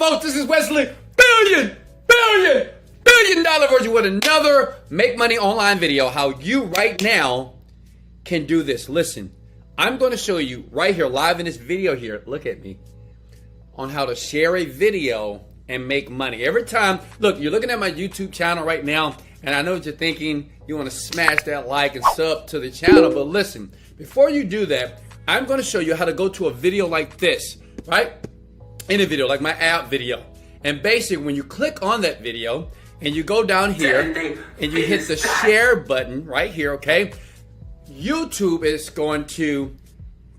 folks, this is Wesley billion dollar Virgin with another make money online video. How you right now can do this. Listen, I'm going to show you right here live in this video here. Look at me on how to share a video and make money. Every time, look, you're looking at my YouTube channel right now, and I know what you're thinking. You want to smash that like and sub to the channel, but listen, before you do that, I'm going to show you how to go to a video like this, right? In a video, like my app video. And basically, when you click on that video and you go down here and you hit the share button right here, okay? YouTube is going to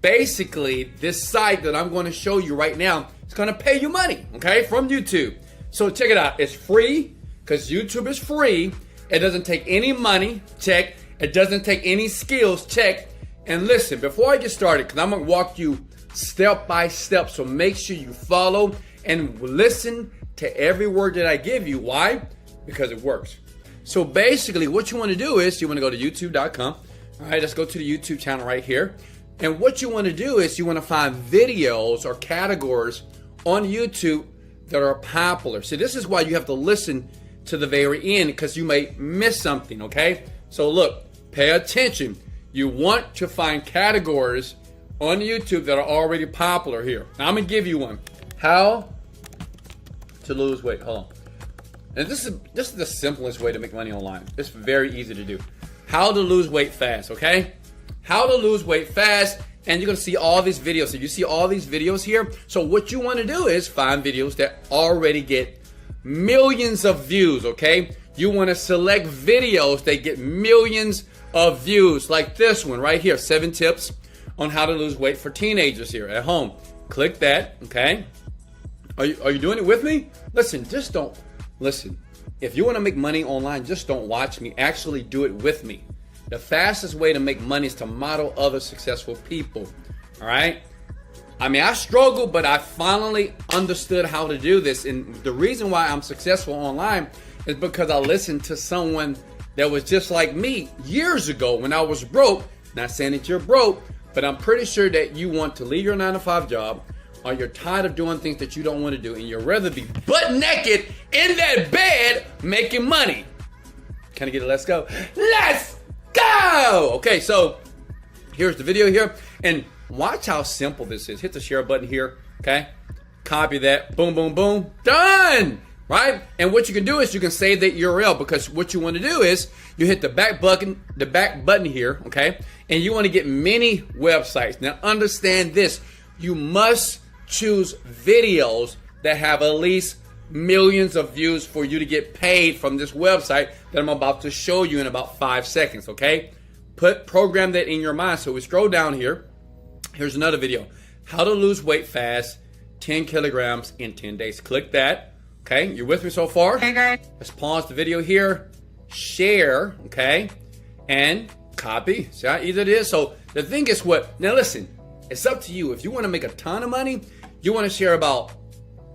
basically, this site that I'm going to show you right now, it's going to pay you money, okay, from YouTube. So check it out. It's free because YouTube is free. It doesn't take any money, check. It doesn't take any skills, check. And listen, before I get started, because I'm going to walk you step by step, so make sure you follow and listen to every word that I give you. Why? Because it works. So basically, what you want to do is you want to go to youtube.com. All right, let's go to the YouTube channel right here. And what you want to do is you want to find videos or categories on YouTube that are popular. See, this is why you have to listen to the very end, because you may miss something, okay? So look, pay attention. You want to find categories on YouTube that are already popular here. Now, I'm going to give you one. How to lose weight. Hold on. And this is the simplest way to make money online. It's very easy to do. How to lose weight fast, okay? How to lose weight fast, and you're going to see all these videos. So you see all these videos here. So what you want to do is find videos that already get millions of views, okay? You want to select videos that get millions of views, like this one right here, 7 tips on how to lose weight for teenagers here at home. Click that, okay? Are you doing it with me? Listen, just don't, listen. If you want to make money online, just don't watch me. Actually do it with me. The fastest way to make money is to model other successful people, all right? I mean, I struggled, but I finally understood how to do this. And the reason why I'm successful online is because I listened to someone that was just like me years ago when I was broke. Not saying that you're broke, but I'm pretty sure that you want to leave your 9-to-5 job, or you're tired of doing things that you don't want to do, and you'd rather be butt naked in that bed making money. Can I get it? Let's go. Let's go! Okay, so here's the video here, and watch how simple this is. Hit the share button here, okay? Copy that. Boom, boom, boom. Done! Right? And what you can do is you can save that URL, because what you want to do is you hit the back button here, okay? And you want to get many websites. Now understand this. You must choose videos that have at least millions of views for you to get paid from this website that I'm about to show you in about 5 seconds, okay? Program that in your mind. So we scroll down here. Here's another video. How to lose weight fast, 10 kilograms in 10 days. Click that. Okay, you with me so far? Hey guys. Let's pause the video here. Share, okay? And copy. See how easy it is? So the thing is what, now listen, it's up to you. If you want to make a ton of money, you want to share about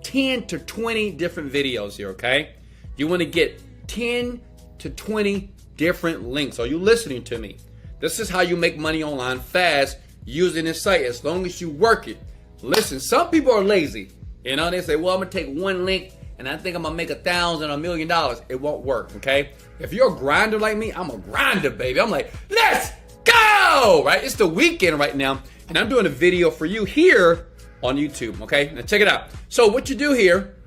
10 to 20 different videos here, okay? You want to get 10 to 20 different links. Are you listening to me? This is how you make money online fast using this site, as long as you work it. Listen, some people are lazy. You know, they say, well, I'm going to take one link and I think I'm going to make $1,000 or $1 million. It won't work, okay? If you're a grinder like me, I'm a grinder, baby. I'm like, let's go, right? It's the weekend right now, and I'm doing a video for you here on YouTube, okay? Now check it out. So what you do here,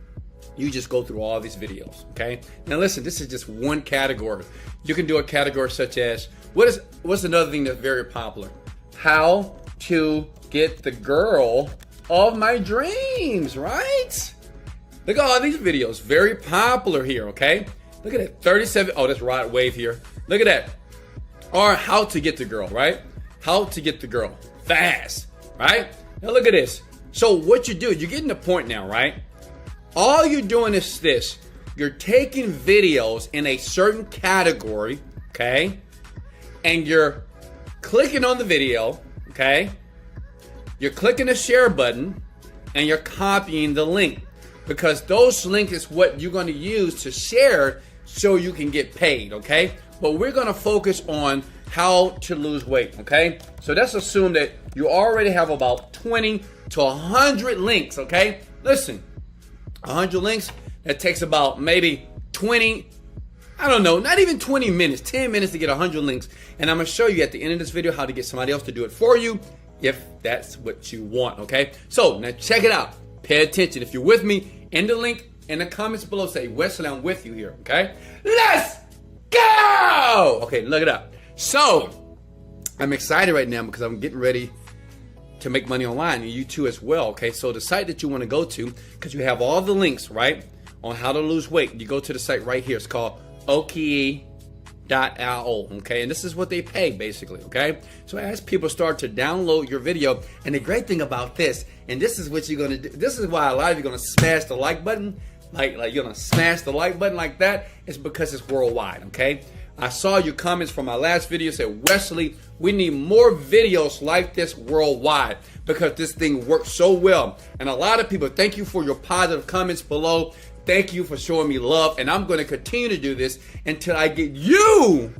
you just go through all these videos, okay? Now listen, this is just one category. You can do a category such as, what's another thing that's very popular? How to get the girl of my dreams, right? Look at all these videos, very popular here, okay? Look at that, 37, oh, that's Rod Wave here. Look at that. Or how to get the girl, right? How to get the girl fast, right? Now look at this. So what you do, you're getting the point now, right? All you're doing is this. You're taking videos in a certain category, okay? And you're clicking on the video, okay? You're clicking the share button and you're copying the link, because those links is what you're going to use to share so you can get paid, okay? But we're going to focus on how to lose weight, okay? So let's assume that you already have about 20 to 100 links, okay? Listen, 100 links. That takes about maybe 20, I don't know, not even 20 minutes, 10 minutes to get 100 links. And I'm going to show you at the end of this video how to get somebody else to do it for you if that's what you want, okay? So now check it out. Pay attention. If you're with me, in the link in the comments below, say, Wesley, I'm with you here, okay? Let's go! Okay, look it up. So I'm excited right now because I'm getting ready to make money online, and you too as well, okay? So the site that you want to go to, because you have all the links, right, on how to lose weight, you go to the site right here. It's called oke.io, okay? And this is what they pay, basically, okay? So as people start to download your video, and the great thing about this, and this is what you're going to do, this is why a lot of you are going to smash the like button, like you're going to smash the like button like that, it's because it's worldwide, okay? I saw your comments from my last video said, Wesley, we need more videos like this worldwide because this thing works so well. And a lot of people, thank you for your positive comments below. Thank you for showing me love. And I'm going to continue to do this until I get you,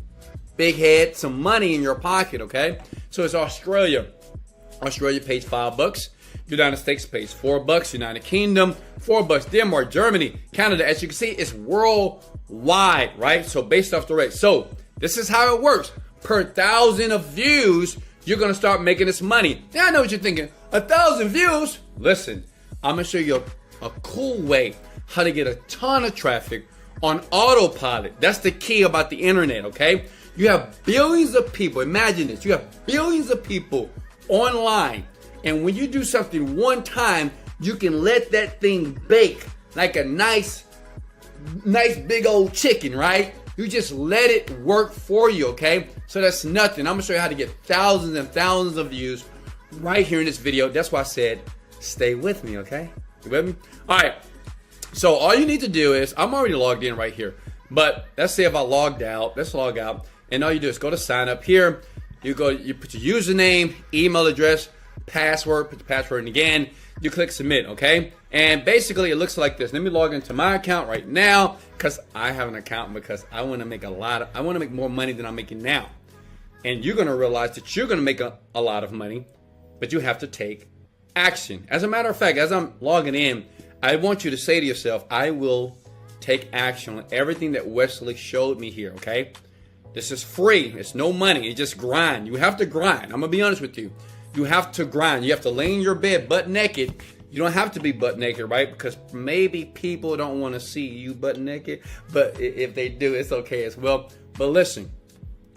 big head, some money in your pocket, okay? So it's Australia. Australia pays $5. United States pays $4. United Kingdom, $4. Denmark, Germany, Canada. As you can see, it's worldwide, right? So based off the rate. So this is how it works. Per 1,000 of views, you're going to start making this money. Now I know what you're thinking. 1,000 views? Listen, I'm going to show you a cool way how to get a ton of traffic on autopilot. That's the key about the internet, okay? You have billions of people. Imagine this. You have billions of people online. And when you do something one time, you can let that thing bake like a nice big old chicken, right? You just let it work for you, okay? So that's nothing. I'm gonna show you how to get thousands and thousands of views right here in this video. That's why I said, stay with me, okay? You with me? All right. So all you need to do is, I'm already logged in right here, but let's say if I logged out, let's log out. And all you do is go to sign up here. You put your username, email address, password, put the password in again, you click submit, okay? And basically it looks like this. Let me log into my account right now because I have an account because I want to make I want to make more money than I'm making now. And you're going to realize that you're going to make a lot of money, but you have to take action. As a matter of fact, as I'm logging in, I want you to say to yourself, I will take action on everything that Wesley showed me here, okay? This is free. It's no money. It's just grind. You have to grind. I'm going to be honest with you. You have to grind. You have to lay in your bed butt naked. You don't have to be butt naked, right? Because maybe people don't want to see you butt naked. But if they do, it's okay as well. But listen,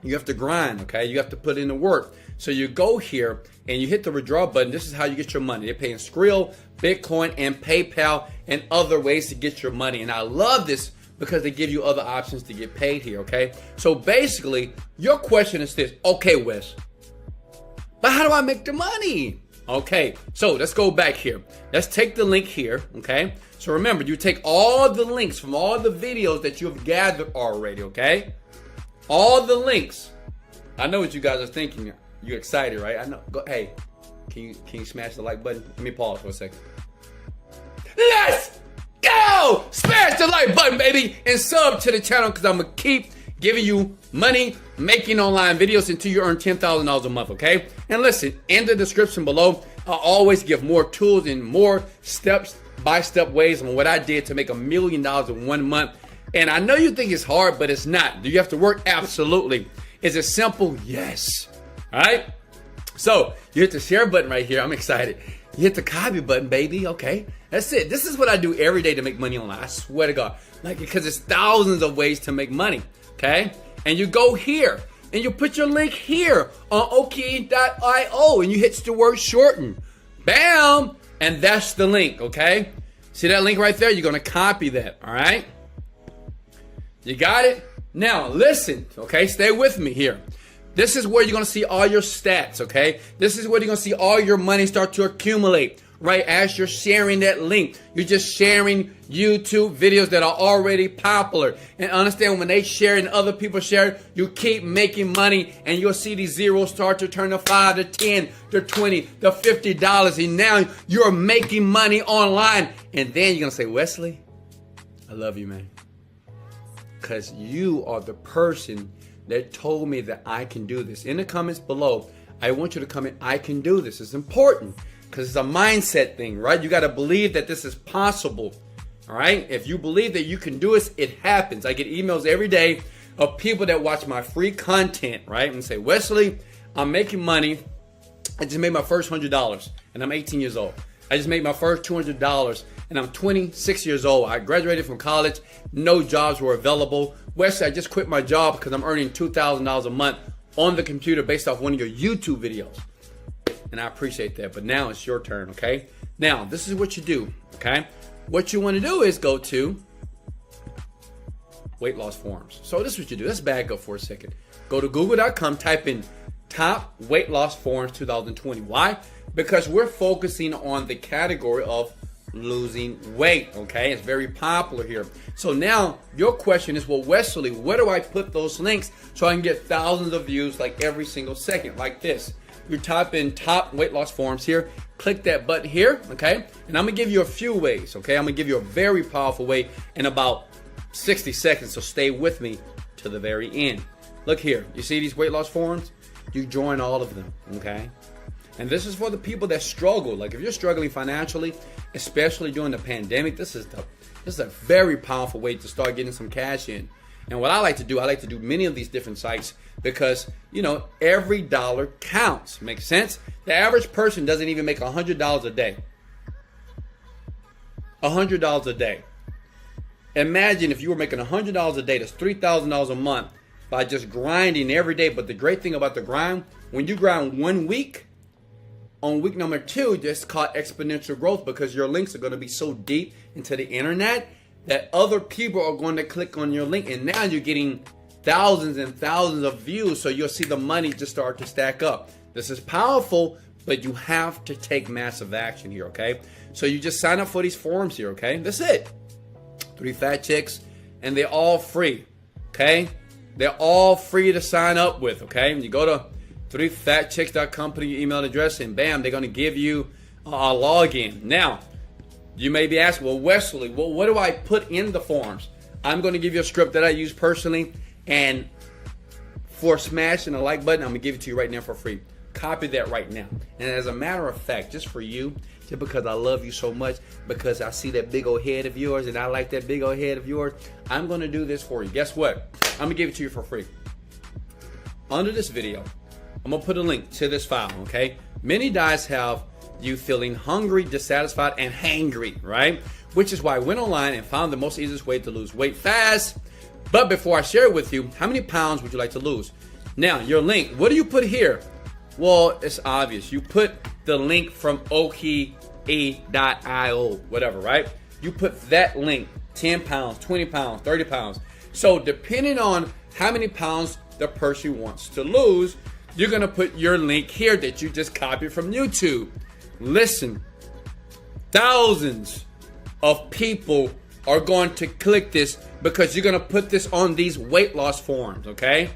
you have to grind, okay? You have to put in the work. So you go here and you hit the withdraw button. This is how you get your money. They're paying Skrill, Bitcoin, and PayPal, and other ways to get your money. And I love this because they give you other options to get paid here, okay? So basically, your question is this. Okay, Wes, but how do I make the money? Okay, so let's go back here. Let's take the link here, okay? So remember, you take all the links from all the videos that you have gathered already, okay? All the links. I know what you guys are thinking. You're excited, right? I know. Hey, can you smash the like button? Let me pause for a second. Let's go! Smash the like button, baby, and sub to the channel because I'm going to keep giving you money making online videos until you earn $10,000 a month, okay? And listen, in the description below, I'll always give more tools and more step-by-step ways on what I did to make $1 million in 1 month. And I know you think it's hard, but it's not. Do you have to work? Absolutely. Is it simple? Yes. All right? So you hit the share button right here. I'm excited. You hit the copy button, baby. Okay, that's it. This is what I do every day to make money online. I swear to God. Like, because there's thousands of ways to make money. Okay? And you go here and you put your link here on oke.io and you hit the word shorten. Bam! And that's the link, okay? See that link right there? You're going to copy that, all right? You got it? Now, listen, okay? Stay with me here. This is where you're going to see all your stats, okay? This is where you're going to see all your money start to accumulate, right? As you're sharing that link, you're just sharing YouTube videos that are already popular. And understand, when they share and other people share, you keep making money and you'll see these zeros start to turn to 5 to 10 to 20 to $50. And now you're making money online. And then you're going to say, Wesley, I love you, man. Because you are the person that told me that I can do this. In the comments below, I want you to comment, I can do this. It's important because it's a mindset thing, right? You got to believe that this is possible. All right? If you believe that you can do it, it happens. I get emails every day of people that watch my free content, right? And say, Wesley, I'm making money. I just made my first $100 and I'm 18 years old. I just made my first $200 and I'm 26 years old. I graduated from college. No jobs were available. Wesley, I just quit my job because I'm earning $2,000 a month on the computer based off one of your YouTube videos. And I appreciate that. But now it's your turn, okay? Now, this is what you do, okay? What you want to do is go to weight loss forums. So this is what you do. Let's back up for a second. Go to google.com, type in top weight loss forums 2020. Why? Because we're focusing on the category of losing weight, okay? It's very popular here. So now your question is, well, Wesley, where do I put those links so I can get thousands of views like every single second, like this? You type in top weight loss forums here, click that button here, okay? And I'm gonna give you a few ways, okay? I'm gonna give you a very powerful way in about 60 seconds, so stay with me to the very end. Look here, you see these weight loss forums? You join all of them, okay? And this is for the people that struggle. Like if you're struggling financially, especially during the pandemic, this is a very powerful way to start getting some cash in. And what I like to do many of these different sites because, you know, every dollar counts. Makes sense? The average person doesn't even make $100 a day. $100 a day. Imagine if you were making $100 a day, that's $3,000 a month by just grinding every day. But the great thing about the grind, when you grind 1 week, on week number 2, it's called exponential growth because your links are going to be so deep into the internet that other people are going to click on your link. And now you're getting thousands and thousands of views. So you'll see the money just start to stack up. This is powerful, but you have to take massive action here, okay? So you just sign up for these forums here, okay? That's it. 3 fat chicks, and they're all free, okay? They're all free to sign up with, okay? You go to 3fatchicks.com, put in your email address, and bam, they're going to give you a login. Now, you may be asking, well, Wesley, well, what do I put in the forms? I'm going to give you a script that I use personally, and for smashing the like button, I'm going to give it to you right now for free. Copy that right now. And as a matter of fact, just for you, just because I love you so much, because I see that big old head of yours, and I like that big old head of yours, I'm going to do this for you. Guess what? I'm going to give it to you for free. Under this video, I'm going to put a link to this file, okay? Many guys have you feeling hungry, dissatisfied, and hangry, right? Which is why I went online and found the most easiest way to lose weight fast. But before I share it with you, how many pounds would you like to lose? Now, your link, what do you put here? Well, it's obvious. You put the link from okie.io, whatever, right? You put that link, 10 pounds, 20 pounds, 30 pounds. So depending on how many pounds the person wants to lose, you're going to put your link here that you just copied from YouTube. Listen, thousands of people are going to click this because you're going to put this on these weight loss forums, okay?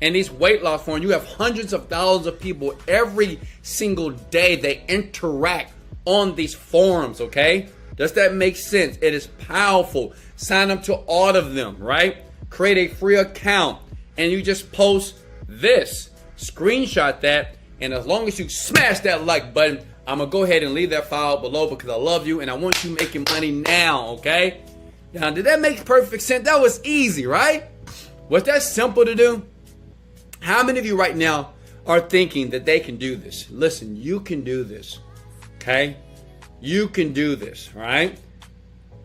And these weight loss forums, you have hundreds of thousands of people every single day they interact on these forums, okay? Does that make sense? It is powerful. Sign up to all of them, right? Create a free account and you just post this. Screenshot that, and as long as you smash that like button, I'm gonna go ahead and leave that file below because I love you and I want you making money now, okay? Now, did that make perfect sense? That was easy, right? Was that simple to do? How many of you right now are thinking that they can do this? Listen, you can do this, okay? You can do this, right?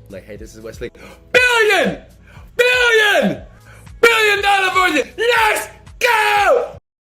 Like, hey, this is Wesley. Billion!